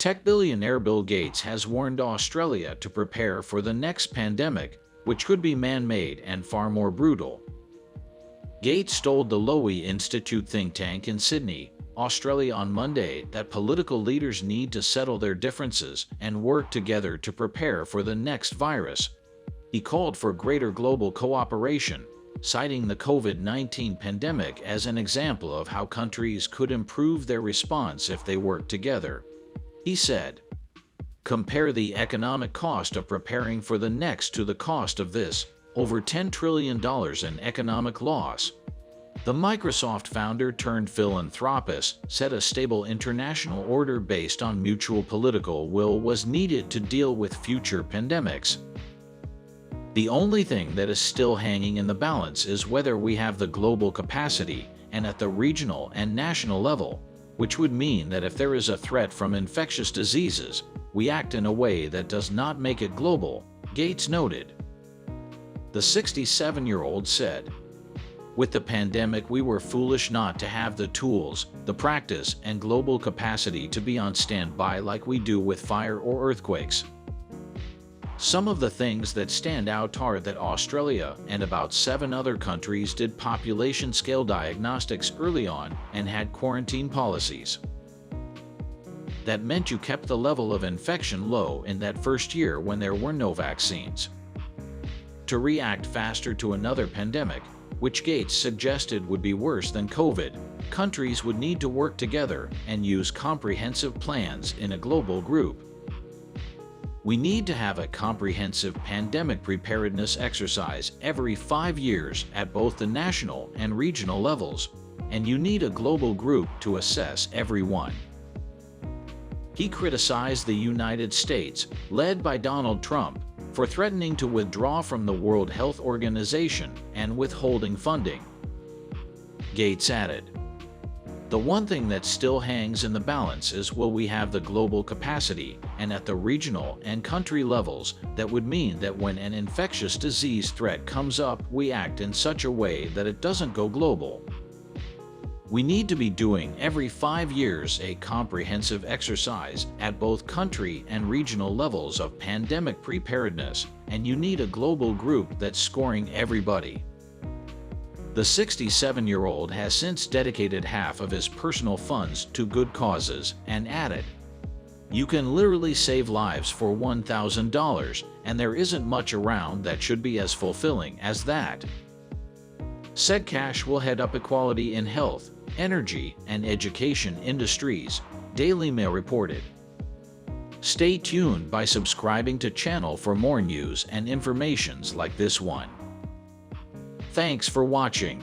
Tech billionaire Bill Gates has warned Australia to prepare for the next pandemic, which could be man-made and far more brutal. Gates told the Lowy Institute think tank in Sydney, Australia on Monday that political leaders need to settle their differences and work together to prepare for the next virus. He called for greater global cooperation, citing the COVID-19 pandemic as an example of how countries could improve their response if they work together. He said, "Compare the economic cost of preparing for the next to the cost of this, over $10 trillion in economic loss." The Microsoft founder turned philanthropist said a stable international order based on mutual political will was needed to deal with future pandemics. The only thing that is still hanging in the balance is whether we have the global capacity and at the regional and national level, which would mean that if there is a threat from infectious diseases, we act in a way that does not make it global, Gates noted. The 67-year-old said, "With the pandemic, we were foolish not to have the tools, the practice, and global capacity to be on standby like we do with fire or earthquakes." Some of the things that stand out are that Australia and about 7 other countries did population-scale diagnostics early on and had quarantine policies. That meant you kept the level of infection low in that first year when there were no vaccines. To react faster to another pandemic, which Gates suggested would be worse than COVID, countries would need to work together and use comprehensive plans in a global group. We need to have a comprehensive pandemic preparedness exercise every 5 years at both the national and regional levels, and you need a global group to assess every one. He criticized the United States, led by Donald Trump, for threatening to withdraw from the World Health Organization and withholding funding. Gates added, "The one thing that still hangs in the balance is will we have the global capacity and at the regional and country levels that would mean that when an infectious disease threat comes up, we act in such a way that it doesn't go global. We need to be doing every 5 years a comprehensive exercise at both country and regional levels of pandemic preparedness, and you need a global group that's scoring everybody." The 67-year-old has since dedicated half of his personal funds to good causes and added, "You can literally save lives for $1,000, and there isn't much around that should be as fulfilling as that." Said cash will head up equality in health, energy, and education industries, Daily Mail reported. Stay tuned by subscribing to channel for more news and informations like this one. Thanks for watching.